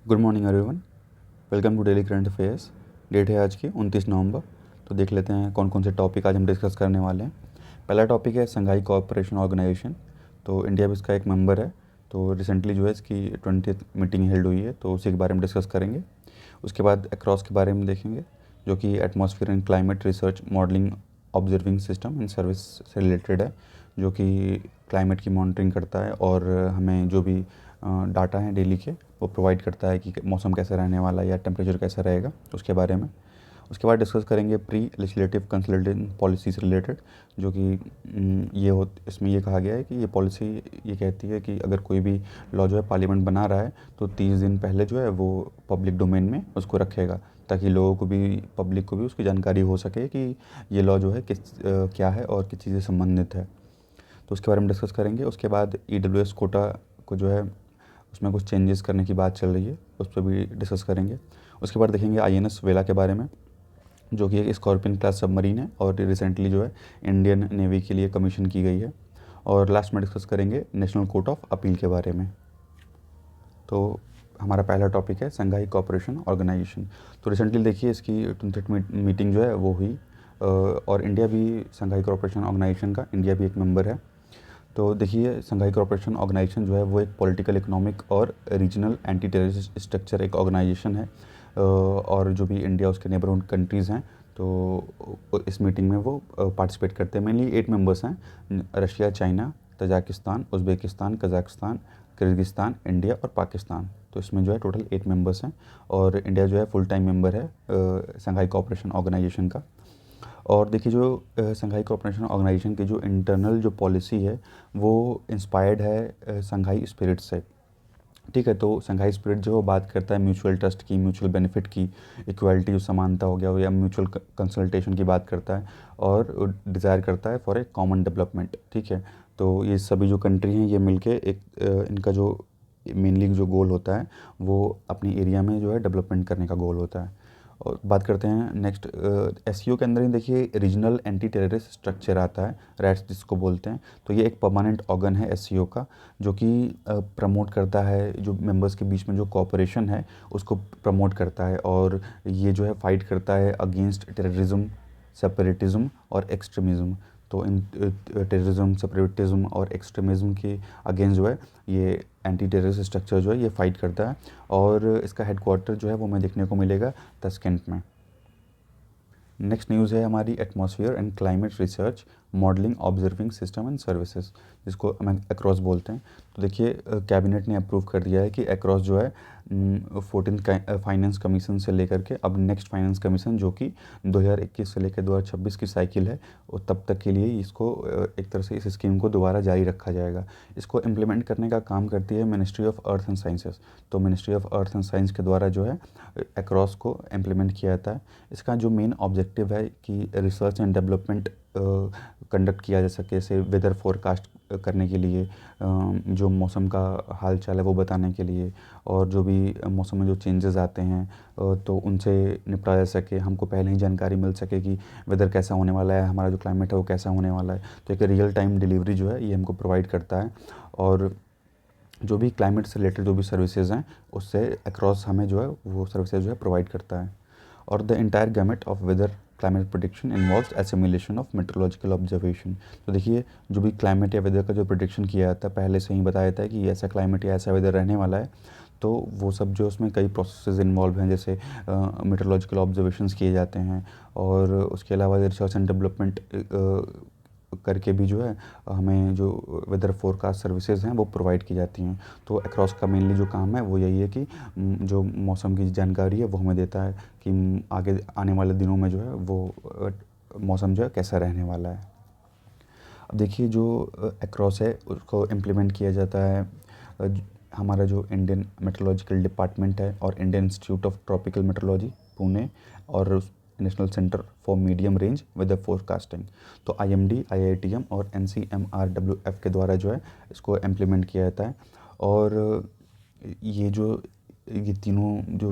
Good morning everyone. Welcome to daily current affairs. Date है आज की 29 नवंबर। तो देख लेते हैं कौन कौन से टॉपिक आज हम डिस्कस करने वाले हैं। पहला टॉपिक है संघाई कोऑपरेशन ऑर्गेनाइजेशन। तो इंडिया भी इसका एक मेंबर है। तो रिसेंटली जो है इसकी 20th मीटिंग हेल्ड हुई है, तो उसी के बारे में डिस्कस करेंगे। उसके बाद अक्रॉस के बारे में देखेंगे, जो कि atmosphere and climate research modelling observing system and service से रिलेटेड है, जो कि क्लाइमेट की मॉनिटरिंग करता है और हमें जो भी डाटा हैं डेली के वो प्रोवाइड करता है कि मौसम कैसा रहने वाला है या टेम्परेचर कैसा रहेगा, उसके बारे में। उसके बाद डिस्कस करेंगे प्री लेजिस्लेटिव कंसल्टेशन पॉलिसी से रिलेटेड, जो कि इसमें ये कहा गया है कि ये पॉलिसी ये कहती है कि अगर कोई भी लॉ जो है पार्लियामेंट बना रहा है तो 30 दिन पहले जो है वो पब्लिक डोमेन में उसको रखेगा, ताकि लोगों को भी, पब्लिक को भी उसकी जानकारी हो सके कि ये लॉ जो है क्या है और किस चीज़ से संबंधित है। तो उसके बारे में डिस्कस करेंगे। उसके बाद EWS कोटा को जो है उसमें कुछ चेंजेस करने की बात चल रही है, उस पर भी डिस्कस करेंगे। उसके बाद देखेंगे INS वेला के बारे में, जो कि एक स्कॉर्पियन क्लास सबमरीन है और रिसेंटली जो है इंडियन नेवी के लिए कमीशन की गई है। और लास्ट में डिस्कस करेंगे नेशनल कोर्ट ऑफ अपील के बारे में। तो हमारा पहला टॉपिक है संघाई कोऑपरेशन ऑर्गेनाइजेशन। तो रिसेंटली देखिए इसकी 20th मीटिंग जो है वो हुई, और इंडिया भी संघाई कोऑपरेशन ऑर्गेनाइजेशन का इंडिया भी एक मेंबर है। तो देखिए संघाई कोऑपरेशन ऑर्गेनाइजेशन जो है वो एक पॉलिटिकल, इकोनॉमिक और रीजनल एंटी टेररिस्ट स्ट्रक्चर एक ऑर्गेनाइजेशन है, और जो भी इंडिया उसके नेबरहुड कंट्रीज़ हैं तो इस मीटिंग में वो पार्टिसिपेट करते हैं। मेनली 8 मेंबर्स हैं: Russia, China, Tajikistan, Uzbekistan, Kazakhstan, Kyrgyzstan, India और पाकिस्तान। तो इसमें जो है टोटल 8 मेंबर्स हैं, और इंडिया जो है फुल टाइम मेंबर है संघाई कोऑपरेशन ऑर्गेनाइजेशन का। और देखिए जो संघाई कोऑपरेशन ऑर्गेनाइजेशन की जो इंटरनल जो पॉलिसी है वो इंस्पायर्ड है संघाई स्पिरिट से। ठीक है, तो संघाई स्पिरिट जो है वो बात करता है म्यूचुअल ट्रस्ट की, म्यूचुअल बेनिफिट की, इक्वालिटी जो समानता हो गया वो, या म्यूचुअल कंसल्टेशन की बात करता है, और डिज़ायर करता है फॉर ए कॉमन डेवलपमेंट। ठीक है, तो ये सभी जो कंट्री हैं ये मिलके एक इनका जो मेनली जो गोल होता है वो अपनी एरिया में जो है डेवलपमेंट करने का गोल होता है। और बात करते हैं नेक्स्ट, SCO के अंदर ही देखिए रीजनल एंटी टेररिस्ट स्ट्रक्चर आता है, रैट्स जिसको बोलते हैं। तो ये एक परमानेंट ऑर्गन है SCO का, जो कि प्रमोट करता है जो मेंबर्स के बीच में जो कोऑपरेशन है उसको प्रमोट करता है, और ये जो है फाइट करता है अगेंस्ट टेररिज्म, सेपरेटिज्म और एक्सट्रीमिज़म। तो इन टेररिज्म, सेपरेटिज्म और एक्सट्रीमिज़म के अगेंस्ट जो है ये एंटी टेररिस्ट स्ट्रक्चर जो है ये फाइट करता है, और इसका हेडक्वार्टर जो है वो हमें देखने को मिलेगा ताशकंद में। नेक्स्ट न्यूज़ है हमारी atmosphere and climate research modelling observing system and services, जिसको हम एक्रोस बोलते हैं। तो देखिए कैबिनेट ने अप्रूव कर दिया है कि एक्रोस जो है 14th फाइनेंस कमीशन से लेकर के अब नेक्स्ट फाइनेंस कमीशन, जो कि 2021 से लेकर 2026 की साइकिल है, और तब तक के लिए इसको एक तरह से इस स्कीम को दोबारा जारी रखा जाएगा। इसको इम्प्लीमेंट करने का काम करती है ministry of earth and sciences. तो ministry of earth and science के द्वारा जो है एक्रोस को इम्प्लीमेंट किया जाता है। इसका जो मेन ऑब्जेक्टिव है कि रिसर्च एंड डेवलपमेंट कंडक्ट किया जा सके, जैसे वेदर फोरकास्ट करने के लिए, जो मौसम का हाल चाल है वो बताने के लिए, और जो भी मौसम में जो चेंजेस आते हैं तो उनसे निपटा जा सके, हमको पहले ही जानकारी मिल सके कि वेदर कैसा होने वाला है, हमारा जो क्लाइमेट है वो कैसा होने वाला है। तो एक रियल टाइम डिलीवरी जो है ये हमको प्रोवाइड करता है, और जो भी क्लाइमेट से रिलेटेड जो भी सर्विसेज हैं उससे अक्रॉस हमें जो है वो सर्विसेज जो है प्रोवाइड करता है। और the entire gamut of weather climate prediction involves assimilation of meteorological observation. तो देखिए जो भी क्लाइमेट या वेदर का जो प्रिडिक्शन किया जाता है, पहले से ही बताया जाता है कि ऐसा क्लाइमेट या ऐसा वेदर रहने वाला है, तो वो सब जो उसमें कई प्रोसेसेस इन्वॉल्व हैं, जैसे मेट्रोलॉजिकल ऑब्जर्वेशंस किए जाते हैं, और उसके अलावा रिसर्च एंड डेवलपमेंट करके भी जो है हमें जो वेदर फोरकास्ट सर्विसेज हैं वो प्रोवाइड की जाती हैं। तो अक्रॉस का मेनली जो काम है वो यही है कि जो मौसम की जानकारी है वो हमें देता है कि आगे आने वाले दिनों में जो है वो मौसम जो है कैसा रहने वाला है। अब देखिए जो अक्रॉस है उसको इम्प्लीमेंट किया जाता है हमारा जो इंडियन मेट्रोलॉजिकल डिपार्टमेंट है और Indian institute of tropical meteorology Pune और national centre for medium range weather forecasting. तो IMD, IITM और NCMRWF के द्वारा जो है इसको इम्प्लीमेंट किया जाता है। और ये तीनों जो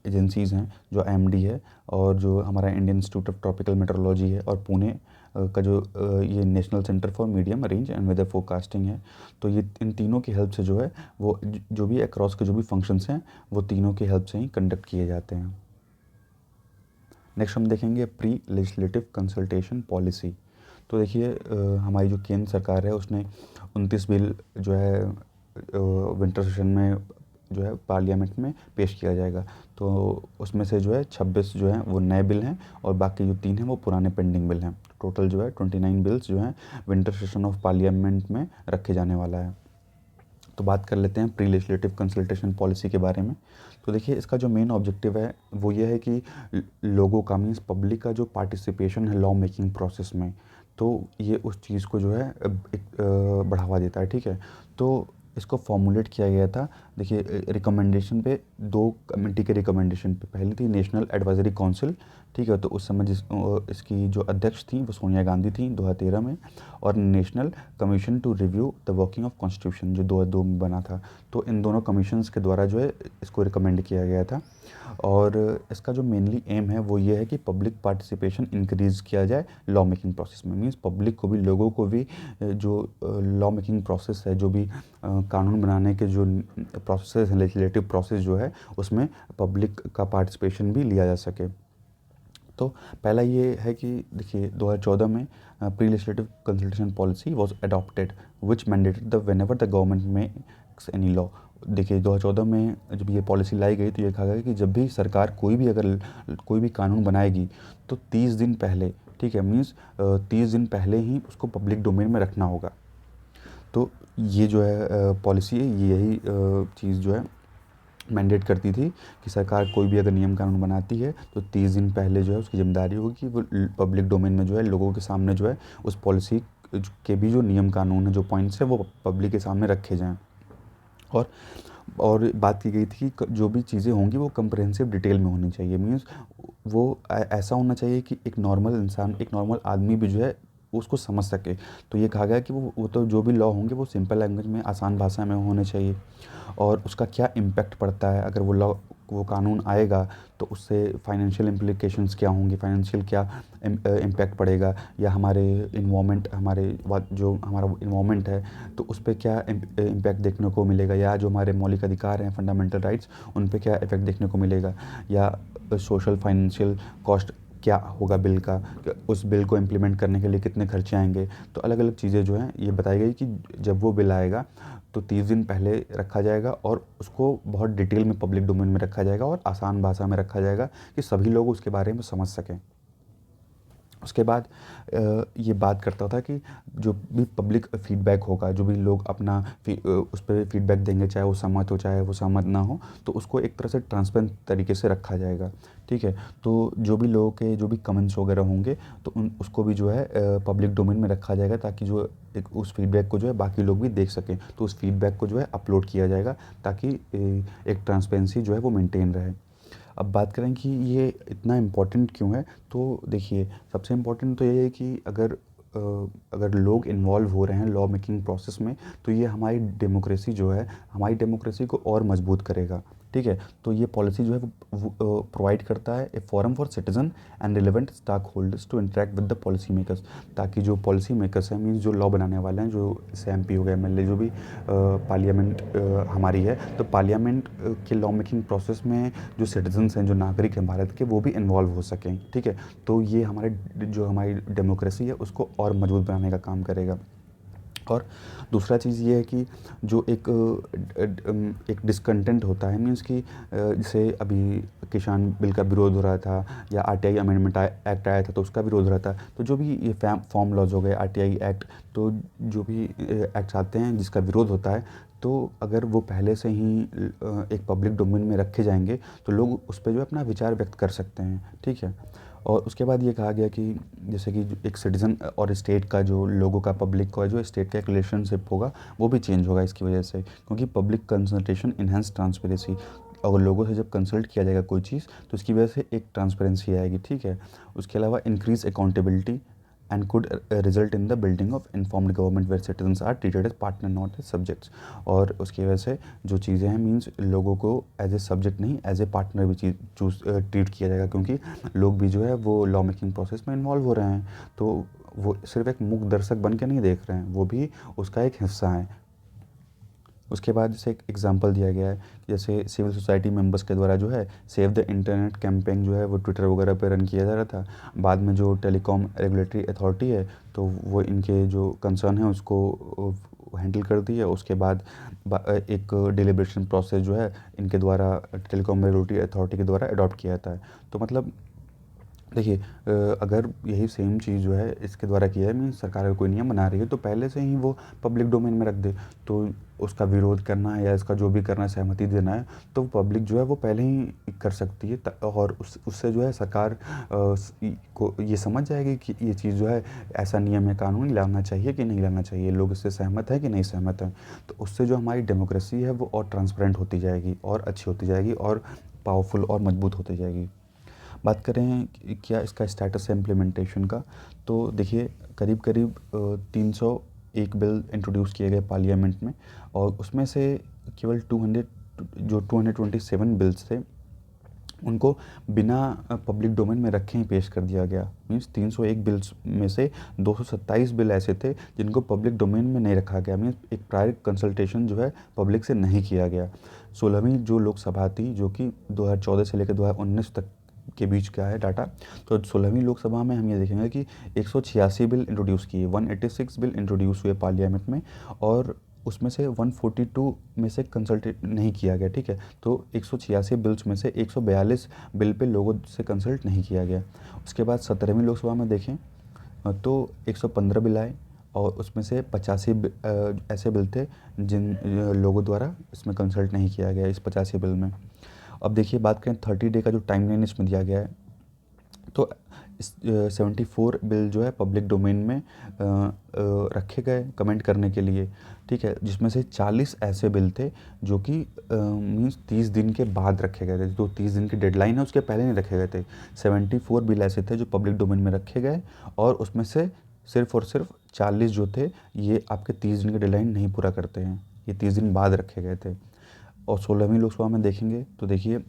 एजेंसीज़ हैं, जो IMD है और जो हमारा Indian institute of tropical meteorology है, और पुणे का जो ये national centre for medium range and weather forecasting है। तो ये इन तीनों की हेल्प से जो है वो जो भी अक्रॉस के जो भी फंक्शंस हैं वो तीनों की हेल्प से ही कंडक्ट किए जाते हैं। नेक्स्ट हम देखेंगे प्री लेजिस्लेटिव कंसल्टेशन पॉलिसी। तो देखिए हमारी जो केंद्र सरकार है उसने 29 बिल जो है विंटर सेशन में जो है पार्लियामेंट में पेश किया जाएगा। तो उसमें से जो है 26 जो है वो नए बिल हैं और बाकी जो 3 हैं वो पुराने पेंडिंग बिल हैं। टोटल जो है 29 बिल्स जो हैं विंटर सेशन ऑफ पार्लियामेंट में रखे जाने वाला है। तो बात कर लेते हैं प्री लेजिस्लेटिव कंसल्टेशन पॉलिसी के बारे में। तो देखिए इसका जो मेन ऑब्जेक्टिव है वो ये है कि लोगों का मीन्स पब्लिक का जो पार्टिसिपेशन है लॉ मेकिंग प्रोसेस में, तो ये उस चीज़ को जो है एक बढ़ावा देता है। ठीक है, तो इसको फॉर्मुलेट किया गया था। देखिए रिकमेंडेशन पे 2 कमेटी के रिकमेंडेशन पे, पहली थी नेशनल एडवाइजरी काउंसिल। ठीक है, तो उस समय इसकी जो अध्यक्ष थी वो सोनिया गांधी थी 2013 में, और national commission to review the working of constitution जो 2002 में बना था। तो इन दोनों कमीशंस के द्वारा जो है इसको रिकमेंड किया गया था। और इसका जो मेनली एम है वो ये है कि पब्लिक पार्टिसिपेशन इंक्रीज़ किया जाए लॉ मेकिंग प्रोसेस में। मीन्स पब्लिक को भी, लोगों को भी जो लॉ मेकिंग प्रोसेस है, जो भी कानून बनाने के जो प्रोसेस है, लेजिस्लेटिव प्रोसेस जो है, उसमें पब्लिक का पार्टिसिपेशन भी लिया जा सके। तो पहला ये है कि देखिए 2014 में pre legislative consultation policy was adopted which mandated the whenever the government makes any law. देखिए 2014 में जब ये पॉलिसी लाई गई तो ये कहा गया कि जब भी सरकार कोई भी कानून बनाएगी तो 30 दिन पहले, ठीक है, मीन्स 30 दिन पहले ही उसको पब्लिक डोमेन में रखना होगा। तो ये जो है पॉलिसी है, यही चीज़ जो है मैंडेट करती थी कि सरकार कोई भी अगर नियम कानून बनाती है तो 30 दिन पहले जो है उसकी जिम्मेदारी होगी कि वो पब्लिक डोमेन में जो है लोगों के सामने जो है उस पॉलिसी के भी जो नियम कानून है, जो पॉइंट्स है, वो पब्लिक के सामने रखे जाएं। और बात की गई थी कि जो भी चीज़ें होंगी वो कंप्रहेंसिव डिटेल में होनी चाहिए। मीन्स वो ऐसा होना चाहिए कि एक नॉर्मल इंसान, एक नॉर्मल आदमी भी जो है उसको समझ सके। तो ये कहा गया कि वो तो जो भी लॉ होंगे वो सिंपल लैंग्वेज में, आसान भाषा में होने चाहिए, और उसका क्या इम्पैक्ट पड़ता है अगर वो कानून आएगा तो उससे फाइनेंशियल इम्प्लिकेशंस क्या होंगे, फाइनेंशियल क्या इम्पैक्ट पड़ेगा, या हमारे इन्वायरमेंट, जो हमारा इन्वायरमेंट है तो उस पर क्या इम्पैक्ट देखने को मिलेगा, या जो हमारे मौलिक अधिकार हैं, फंडामेंटल राइट्स, उन पर क्या इफेक्ट देखने को मिलेगा, या सोशल फाइनेंशियल कॉस्ट क्या होगा बिल का, उस बिल को इम्प्लीमेंट करने के लिए कितने खर्चे आएंगे। तो अलग अलग चीज़ें जो हैं ये बताई गई कि जब वो बिल आएगा तो 30 दिन पहले रखा जाएगा और उसको बहुत डिटेल में पब्लिक डोमेन में रखा जाएगा और आसान भाषा में रखा जाएगा कि सभी लोग उसके बारे में समझ सकें। उसके बाद ये बात करता था कि जो भी पब्लिक फीडबैक होगा, जो भी लोग अपना उस पर फीडबैक देंगे, चाहे वो सहमत हो चाहे वो सहमत ना हो, तो उसको एक तरह से ट्रांसपेरेंट तरीके से रखा जाएगा। ठीक है, तो जो भी लोगों के जो भी कमेंट्स वगैरह होंगे तो उसको भी जो है पब्लिक डोमेन में रखा जाएगा, ताकि जो उस फीडबैक को जो है बाकी लोग भी देख सकें। तो उस फीडबैक को जो है अपलोड किया जाएगा ताकि एक ट्रांसपेरेंसी जो है वो मेंटेन रहे। अब बात करें कि ये इतना इम्पोर्टेंट क्यों है, तो देखिए सबसे इम्पोर्टेंट तो ये है कि अगर लोग इन्वॉल्व हो रहे हैं लॉ मेकिंग प्रोसेस में तो ये हमारी डेमोक्रेसी जो है, हमारी डेमोक्रेसी को और मजबूत करेगा। ठीक है, तो ये पॉलिसी जो है वो प्रोवाइड करता है a forum for citizen and relevant stock holders to interact with the policy makers, ताकि जो पॉलिसी मेकर्स हैं, मीन्स जो लॉ बनाने वाले हैं, जो MP हो गए, MLA, जो भी पार्लियामेंट हमारी है, तो पार्लियामेंट के लॉ मेकिंग प्रोसेस में जो सिटीजन्स हैं, जो नागरिक हैं भारत के, वो भी इन्वॉल्व हो सकें। ठीक है, तो ये हमारी डेमोक्रेसी है उसको और मजबूत बनाने का काम करेगा। और दूसरा चीज़ ये है कि जो एक डिसकंटेंट होता है, मीन्स कि जैसे अभी किसान बिल का विरोध हो रहा था या RTI अमेंडमेंट एक्ट आया था तो उसका विरोध हो रहा था। तो जो भी ये फॉर्म लॉज हो गए, RTI एक्ट, तो जो भी एक्ट्स आते हैं जिसका विरोध होता है, तो अगर वो पहले से ही एक पब्लिक डोमेन में रखे जाएंगे तो लोग उस पर जो है अपना विचार व्यक्त कर सकते हैं। ठीक है, और उसके बाद ये कहा गया कि जैसे कि एक सिटीज़न और स्टेट का, जो लोगों का, पब्लिक का, जो स्टेट का एक रिलेशनशिप होगा वो भी चेंज होगा इसकी वजह से, क्योंकि पब्लिक कंसल्टेशन इन्हेंस ट्रांसपेरेंसी। अगर लोगों से जब कंसल्ट किया जाएगा कोई चीज़ तो इसकी वजह से एक ट्रांसपेरेंसी आएगी। ठीक है, उसके अलावा increase accountability, and could result in the building of informed government where citizens are treated as partner not as subjects। और उसकी वजह से जो चीज़ें हैं मीन्स लोगों को एज ए सब्जेक्ट नहीं एज ए पार्टनर भी चीज़ ट्रीट किया जाएगा, क्योंकि लोग भी जो है वो लॉ मेकिंग प्रोसेस में इन्वॉल्व हो रहे हैं, तो वो सिर्फ एक मूक दर्शक बन के नहीं देख रहे हैं, वो भी उसका एक हिस्सा है। उसके बाद जैसे एक एग्जांपल दिया गया है, जैसे सिविल सोसाइटी मेंबर्स के द्वारा जो है सेव द इंटरनेट कैंपेन जो है वो ट्विटर वगैरह पे रन किया जा रहा था। बाद में जो टेलीकॉम रेगुलेटरी अथॉरिटी है तो वो इनके जो कंसर्न है उसको हैंडल कर दी है। उसके बाद एक डिलिब्रेशन प्रोसेस जो है इनके द्वारा टेलीकॉम रेगुलेटरी अथॉरिटी के द्वारा अडॉप्ट किया जाता है। तो मतलब देखिए अगर यही सेम चीज़ जो है इसके द्वारा किया है, मीन्स सरकार अगर कोई नियम बना रही है तो पहले से ही वो पब्लिक डोमेन में रख दे, तो उसका विरोध करना है या इसका जो भी करना है सहमति देना है तो पब्लिक जो है वो पहले ही कर सकती है। और उससे जो है सरकार को ये समझ जाएगी कि ये चीज़ जो है ऐसा नियम या कानून लाना चाहिए कि नहीं लाना चाहिए, लोग इससे सहमत है कि नहीं सहमत है। तो उससे जो हमारी डेमोक्रेसी है वो और ट्रांसपेरेंट होती जाएगी और अच्छी होती जाएगी और पावरफुल और मजबूत होती जाएगी। बात करें क्या इसका स्टेटस है इम्प्लीमेंटेशन का, तो देखिए करीब करीब 301 बिल इंट्रोड्यूस किए गए पार्लियामेंट में, और उसमें से केवल 227 बिल्स थे उनको बिना पब्लिक डोमेन में रखे ही पेश कर दिया गया। मीन्स 301 बिल्स में से 227 बिल ऐसे थे जिनको पब्लिक डोमेन में नहीं रखा गया, मीन्स एक प्रायर कंसल्टेशन जो है पब्लिक से नहीं किया गया। 16वीं जो लोकसभा थी जो कि 2014 से लेकर 2019 तक के बीच का है डाटा, तो 16वीं लोकसभा में हम ये देखेंगे कि 186 बिल इंट्रोड्यूस किए, 186 बिल इंट्रोड्यूस हुए पार्लियामेंट में, और उसमें से 142 में से कंसल्ट नहीं किया गया। ठीक है, तो 186 बिल्स में से 142 बिल पे लोगों से कंसल्ट नहीं किया गया। उसके बाद 17वीं लोकसभा में देखें तो 115 बिल आए और उसमें से 85 ऐसे बिल थे जिन लोगों द्वारा इसमें कंसल्ट नहीं किया गया इस 85 बिल में। अब देखिए बात करें 30 डे का जो टाइमलाइन इसमें दिया गया है, तो 74 बिल जो है पब्लिक डोमेन में रखे गए कमेंट करने के लिए। ठीक है, जिसमें से 40 ऐसे बिल थे जो कि मीन्स 30 दिन के बाद रखे गए थे, जो 30 दिन की डेडलाइन है उसके पहले नहीं रखे गए थे। 74 बिल ऐसे थे जो पब्लिक डोमेन में रखे गए और उसमें से सिर्फ और सिर्फ 40 जो थे ये आपके 30 दिन की डेडलाइन नहीं पूरा करते हैं, ये 30 दिन बाद रखे गए थे। और 16वीं लोकसभा में देखेंगे तो देखिए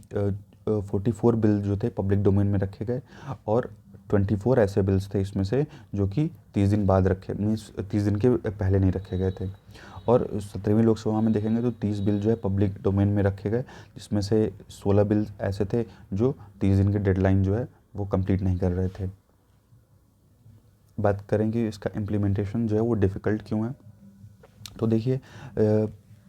44 बिल जो थे पब्लिक डोमेन में रखे गए और 24 ऐसे बिल्स थे इसमें से जो कि 30 दिन बाद रखे, मीन्स 30 दिन के पहले नहीं रखे गए थे। और 17वीं लोकसभा में देखेंगे तो 30 बिल जो है पब्लिक डोमेन में रखे गए, जिसमें से 16 बिल ऐसे थे जो 30 दिन की डेडलाइन जो है वो कंप्लीट नहीं कर रहे थे। बात करेंगे इसका इम्प्लीमेंटेशन जो है वो डिफ़िकल्ट क्यों है, तो देखिए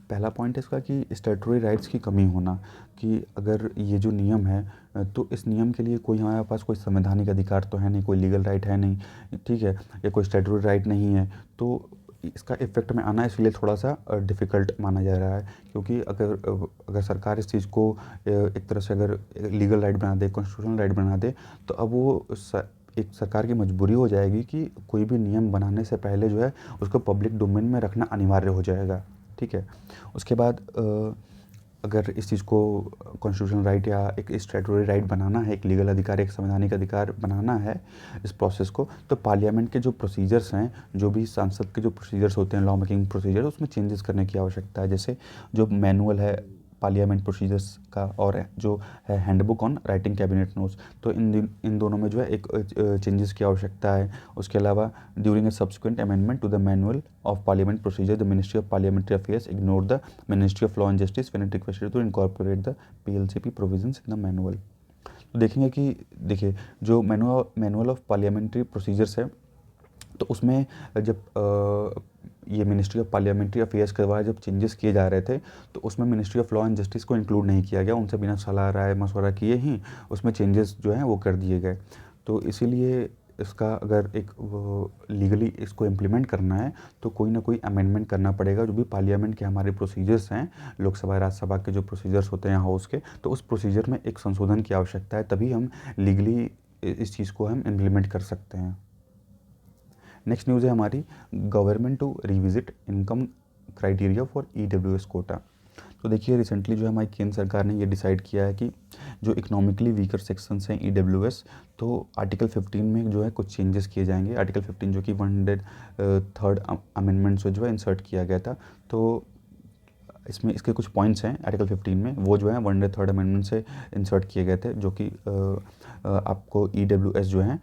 पहला पॉइंट है इसका कि स्टैट्यूटरी राइट्स की कमी होना, कि अगर ये जो नियम है तो इस नियम के लिए कोई हमारे पास कोई संवैधानिक अधिकार तो है नहीं, कोई लीगल राइट है नहीं, ठीक है, या कोई स्टैट्यूटरी राइट नहीं है, तो इसका इफेक्ट में आना इसलिए थोड़ा सा डिफ़िकल्ट माना जा रहा है। क्योंकि अगर सरकार इस चीज़ को एक तरह से अगर लीगल राइट बना दे, कॉन्स्टिट्यूशनल राइट बना दे, तो अब वो एक सरकार की मजबूरी हो जाएगी कि कोई भी नियम बनाने से पहले जो है उसको पब्लिक डोमेन में रखना अनिवार्य हो जाएगा। ठीक है, उसके बाद अगर इस चीज़ को कॉन्स्टिट्यूशनल राइट या एक स्टैट्यूटरी राइट बनाना है, एक लीगल अधिकार, एक संवैधानिक अधिकार बनाना है इस प्रोसेस को, तो पार्लियामेंट के जो प्रोसीजर्स हैं, जो भी सांसद के जो प्रोसीजर्स होते हैं, लॉ मेकिंग प्रोसीजर, उसमें चेंजेस करने की आवश्यकता है। जैसे जो मैनुअल है पार्लियामेंट प्रोसीजर्स का और जो है handbook on writing cabinet notes, तो इन दोनों में जो है एक चेंजेस की आवश्यकता है। उसके अलावा during a subsequent amendment to the manual of parliament procedure the ministry of parliamentary affairs ignore the ministry of law and justice when it requested to incorporate the PLCP provisions in the manual. तो देखेंगे कि देखिए जो manual of parliamentary procedures है, तो उसमें जब ये मिनिस्ट्री ऑफ पार्लियामेंट्री अफेयर्स के द्वारा जब चेंजेस किए जा रहे थे, तो उसमें ministry of law and justice को इंक्लूड नहीं किया गया, उनसे बिना सलाह राय मशवरा किए ही उसमें चेंजेस जो हैं वो कर दिए गए। तो इसीलिए इसका अगर एक लीगली इसको इम्प्लीमेंट करना है तो कोई ना कोई अमेंडमेंट करना पड़ेगा। जो भी पार्लियामेंट के हमारे प्रोसीजर्स हैं, लोकसभा राज्यसभा के जो प्रोसीजर्स होते हैं हाउस के, तो उस प्रोसीजर में एक संशोधन की आवश्यकता है, तभी हम लीगली इस चीज़ को हम इम्प्लीमेंट कर सकते हैं। नेक्स्ट न्यूज़ है हमारी, government to revisit income criteria for EWS quota. तो देखिए रिसेंटली जो है हमारी केंद्र सरकार ने ये डिसाइड किया है कि जो इकोनॉमिकली वीकर सेक्शंस हैं ईडब्ल्यूएस, तो आर्टिकल 15 में जो है कुछ चेंजेस किए जाएंगे। आर्टिकल 15 जो कि 103rd अमेंडमेंट से जो है इंसर्ट किया गया था, तो इसमें इसके कुछ पॉइंट्स हैं आर्टिकल 15 में, वो जो है 103rd अमेंडमेंट से इंसर्ट किए गए थे, जो कि आपको ईडब्ल्यूएस जो है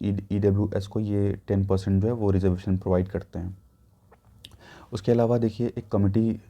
ईडब्ल्यूएस को ये 10% जो है वो रिजर्वेशन प्रोवाइड करते हैं। उसके अलावा देखिए एक कमेटी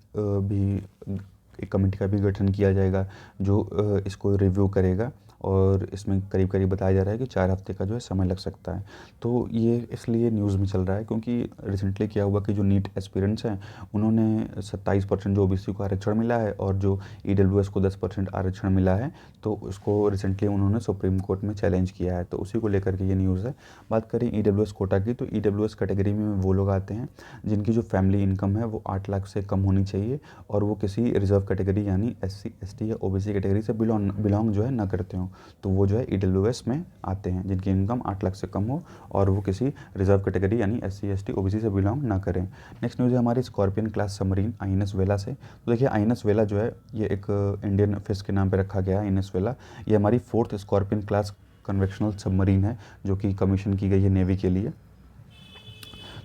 का भी गठन किया जाएगा जो इसको रिव्यू करेगा, और इसमें करीब करीब बताया जा रहा है कि 4 हफ्ते का जो है समय लग सकता है। तो ये इसलिए न्यूज़ में चल रहा है क्योंकि रिसेंटली क्या हुआ कि जो नीट एस्पिरेंट्स हैं उन्होंने 27% जो ओबीसी को आरक्षण मिला है और जो ईडब्ल्यूएस को 10% आरक्षण मिला है, तो उसको रिसेंटली उन्होंने सुप्रीम कोर्ट में चैलेंज किया है, तो उसी को लेकर के ये न्यूज़ है। बात करें ईडब्ल्यूएस कोटा की, तो ईडब्ल्यूएस कैटेगरी में वो लोग आते हैं जिनकी जो फैमिली इनकम है वो 8 लाख से कम होनी चाहिए, और वो किसी रिजर्व कैटेगरी यानी एससी एसटी या ओबीसी कैटेगरी से बिलोंग जो है ना करते हों, तो वो जो है ईडब्ल्यूएस में आते हैं जिनकी इनकम 8 लाख से कम हो और वो किसी रिजर्व कैटेगरी यानी एससी एसटी ओबीसी से बिलोंग ना करें। नेक्स्ट न्यूज़ है हमारी स्कॉर्पियन क्लास सबमरीन आईएनएस वेला से। तो देखिए आईएनएस वेला जो है ये एक इंडियन फिश के नाम पे रखा गया है। आईएनएस वेला ये हमारी 4th scorpion class convectional submarine है जो कि कमीशन की गई है नेवी के लिए।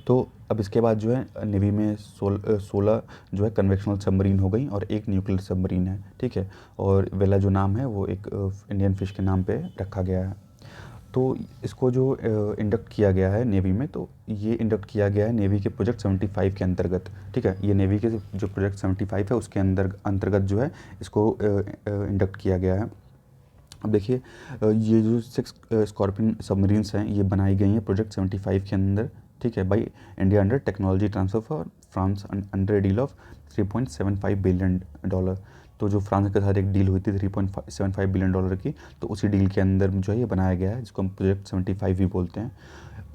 तो अब इसके बाद जो है नेवी में 16 जो है कन्वेक्शनल सबमरीन हो गई और एक न्यूक्लियर सबमरीन है, ठीक है। और वेला जो नाम है वो एक इंडियन फिश के नाम पे रखा गया है। तो इसको जो इंडक्ट किया गया है नेवी में, तो ये इंडक्ट किया गया है नेवी के प्रोजेक्ट 75 के अंतर्गत, ठीक है। ये नेवी के जो प्रोजेक्ट 75 है उसके अंतर्गत जो है इसको इंडक्ट किया गया है। अब देखिए ये जो 6 स्कॉर्पियन सबमरीन्स हैं ये बनाई गई हैं प्रोजेक्ट 75 के अंदर, ठीक है, by India under technology transfer for France under deal of $3.75 billion. तो जो फ्रांस के साथ एक डील हुई थी $3.75 बिलियन की, तो उसी डील के अंदर जो है ये बनाया गया है, जिसको हम प्रोजेक्ट 75 भी बोलते हैं।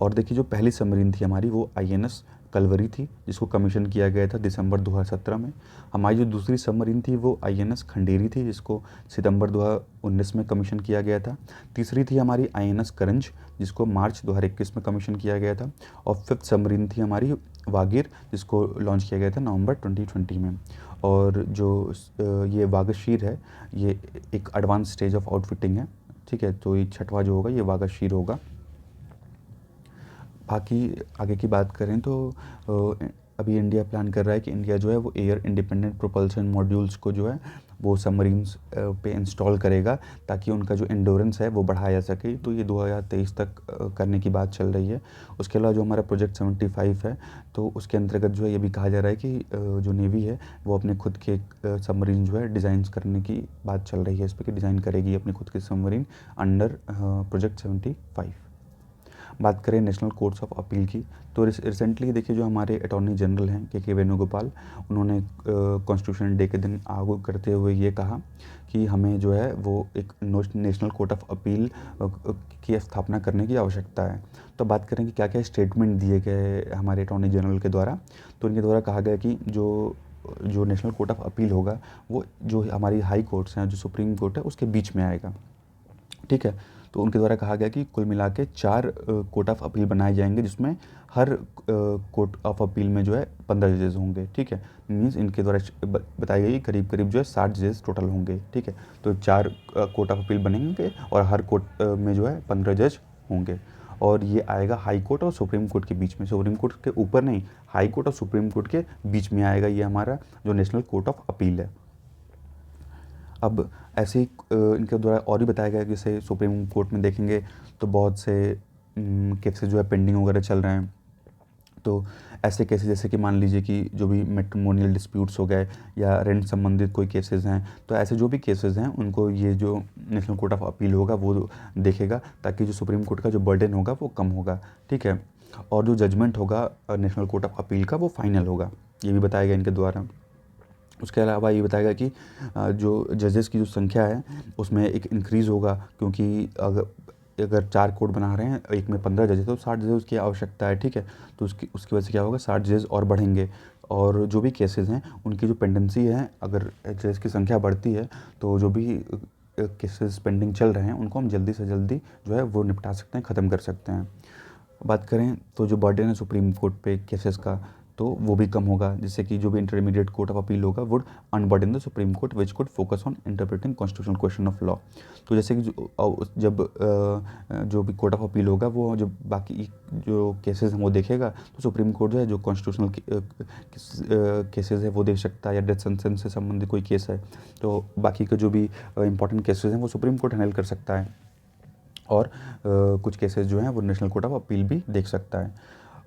और देखिए जो पहली सबमरीन थी हमारी वो आईएनएस कलवरी थी, जिसको कमीशन किया गया था दिसंबर 2017 में। हमारी जो दूसरी सबमरीन थी वो आईएनएस खंडेरी थी, जिसको सितंबर 2019 में कमीशन किया गया था। तीसरी थी हमारी आईएनएस करंज, जिसको मार्च 2021 में कमीशन किया गया था। और 5th सबमरीन थी हमारी वागीर, जिसको लॉन्च किया गया था नवंबर 2020 में। और जो ये वागाशीर है ये एक एडवांस स्टेज ऑफ आउटफिटिंग है, ठीक है। तो ये 6वां जो होगा ये वागाशीर होगा। बाकी आगे की बात करें तो अभी इंडिया प्लान कर रहा है कि इंडिया जो है वो एयर इंडिपेंडेंट प्रोपल्शन मॉड्यूल्स को जो है वो सबमरीन्स पे इंस्टॉल करेगा, ताकि उनका जो एंडोरेंस है वो बढ़ाया जा सके। तो ये 2023 तक करने की बात चल रही है। उसके अलावा जो हमारा प्रोजेक्ट 75 है, तो उसके अंतर्गत जो है ये भी कहा जा रहा है कि जो नेवी है वो अपने खुद के सबमरीन जो है डिज़ाइन करने की बात चल रही है इस पर, कि डिज़ाइन करेगी अपने खुद के सबमरीन अंडर प्रोजेक्ट 75। बात करें नेशनल कोर्ट्स ऑफ अपील की, तो रिसेंटली देखिए जो हमारे अटॉर्नी जनरल हैं के वेणुगोपाल, उन्होंने कॉन्स्टिट्यूशन डे के दिन आगू करते हुए ये कहा कि हमें जो है वो एक नेशनल कोर्ट ऑफ अपील की स्थापना करने की आवश्यकता है। तो बात करें कि क्या क्या स्टेटमेंट दिए गए हमारे अटॉर्नी जनरल के द्वारा, तो इनके द्वारा कहा गया कि जो नेशनल कोर्ट ऑफ अपील होगा वो जो हमारी हाई कोर्ट्स हैं, जो सुप्रीम कोर्ट है, उसके बीच में आएगा, ठीक है। तो उनके द्वारा कहा गया कि कुल मिला के 4 कोर्ट ऑफ अपील बनाए जाएंगे, जिसमें हर कोर्ट ऑफ अपील में जो है 15 जजेस होंगे, ठीक है। मीन्स इनके द्वारा बताई गई करीब करीब जो है 60 जजेस टोटल होंगे, ठीक है। तो 4 कोर्ट ऑफ अपील बनेंगे और हर कोर्ट में जो है 15 जज होंगे, और ये आएगा हाई कोर्ट और सुप्रीम कोर्ट के बीच में। सुप्रीम कोर्ट के ऊपर नहीं, हाई कोर्ट और सुप्रीम कोर्ट के बीच में आएगा ये हमारा जो नेशनल कोर्ट ऑफ अपील है। अब ऐसे ही इनके द्वारा और भी बताया गया कि जैसे सुप्रीम कोर्ट में देखेंगे तो बहुत से केसेस जो है पेंडिंग वगैरह चल रहे हैं। तो ऐसे केसेस जैसे कि मान लीजिए कि जो भी मैट्रिमोनियल डिस्प्यूट्स हो गए या रेंट संबंधित कोई केसेस हैं, तो ऐसे जो भी केसेस हैं उनको ये जो नेशनल कोर्ट ऑफ अपील होगा वो देखेगा, ताकि जो सुप्रीम कोर्ट का जो बर्डन होगा वो कम होगा, ठीक है। और जो जजमेंट होगा नेशनल कोर्ट ऑफ अपील का वो फाइनल होगा, ये भी बताया गया इनके द्वारा। उसके अलावा ये बताएगा कि जो जजेस की जो संख्या है उसमें एक इंक्रीज़ होगा, क्योंकि अगर 4 कोर्ट बना रहे हैं, एक में 15 जजेस, तो 60 जजेस की आवश्यकता है, ठीक है। तो उसकी वजह से क्या होगा, 60 जजेस और बढ़ेंगे। और जो भी केसेस हैं उनकी जो पेंडेंसी है, अगर जजेस की संख्या बढ़ती है तो जो भी केसेस पेंडिंग चल रहे हैं उनको हम जल्दी से जल्दी जो है वो निपटा सकते हैं, ख़त्म कर सकते हैं। बात करें तो जो बर्डन है सुप्रीम कोर्ट पे केसेस का, तो वो भी कम होगा, जिससे कि जो भी इंटरमीडिएट कोर्ट ऑफ अपील होगा would unburden the supreme court which could focus on interpreting constitutional question of law. तो जैसे कि जब जो भी कोर्ट ऑफ अपील होगा वो जब बाकी जो केसेस हैं वो देखेगा, तो सुप्रीम कोर्ट जो है जो कॉन्स्टिट्यूशनल केसेस है वो देख सकता है, या डेथ सेंटेंस से संबंधित कोई केस है तो बाकी के जो भी इंपॉर्टेंट केसेस हैं वो सुप्रीम कोर्ट हैंडल कर सकता है, और कुछ केसेस जो हैं वो नेशनल कोर्ट ऑफ अपील भी देख सकता है।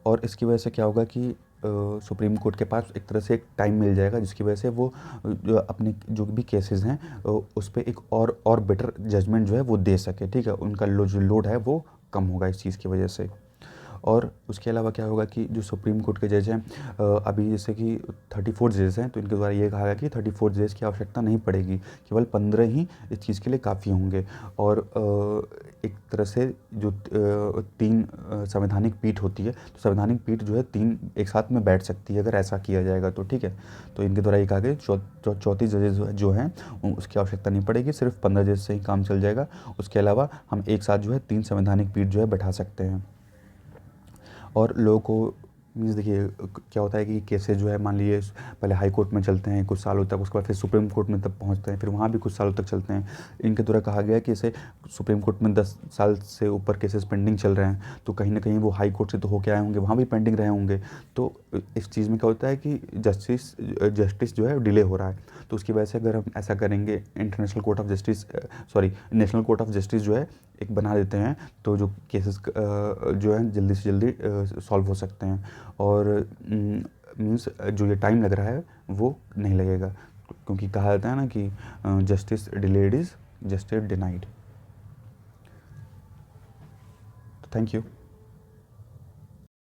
और इसकी वजह से क्या होगा कि सुप्रीम कोर्ट के पास एक तरह से एक टाइम मिल जाएगा, जिसकी वजह से वो जो अपने जो भी केसेस हैं उस पर एक और बेटर जजमेंट जो है वो दे सके, ठीक है। उनका जो लोड है वो कम होगा इस चीज़ की वजह से। और उसके अलावा क्या होगा कि जो सुप्रीम कोर्ट के जज हैं अभी जैसे कि 34 जजेस हैं, तो इनके द्वारा ये कहा गया कि 34 जजेस की आवश्यकता नहीं पड़ेगी, केवल 15 ही इस चीज़ के लिए काफ़ी होंगे। और एक तरह से जो 3 संवैधानिक पीठ होती है, तो संवैधानिक पीठ जो है 3 एक साथ में बैठ सकती है अगर ऐसा किया जाएगा तो, ठीक है। तो इनके द्वारा ये कहा गया 34 जजेस जो हैं उसकी आवश्यकता नहीं पड़ेगी, सिर्फ 15 जजेस से ही काम चल जाएगा। उसके अलावा हम एक साथ जो है 3 संवैधानिक पीठ जो है बैठा सकते हैं। और लोगों को मीन्स देखिए क्या होता है कि केसेस जो है मान लीजिए पहले हाई कोर्ट में चलते हैं कुछ सालों तक, उसके बाद फिर सुप्रीम कोर्ट में तब पहुंचते हैं, फिर वहाँ भी कुछ सालों तक चलते हैं। इनके द्वारा कहा गया है कि जैसे सुप्रीम कोर्ट में 10 साल से ऊपर केसेस पेंडिंग चल रहे हैं, तो कहीं ना कहीं वो हाई कोर्ट से तो होके आए होंगे, वहाँ भी पेंडिंग रहे होंगे। तो इस चीज़ में क्या होता है कि जस्टिस जो है डिले हो रहा है, तो उसकी वजह से अगर हम ऐसा करेंगे international court of justice national court of justice जो है एक बना देते हैं, तो जो केसेस जो है जल्दी से जल्दी सॉल्व हो सकते हैं, और मीन्स जो ये टाइम लग रहा है वो नहीं लगेगा, क्योंकि कहा जाता है ना कि justice delayed is justice denied. Thank you.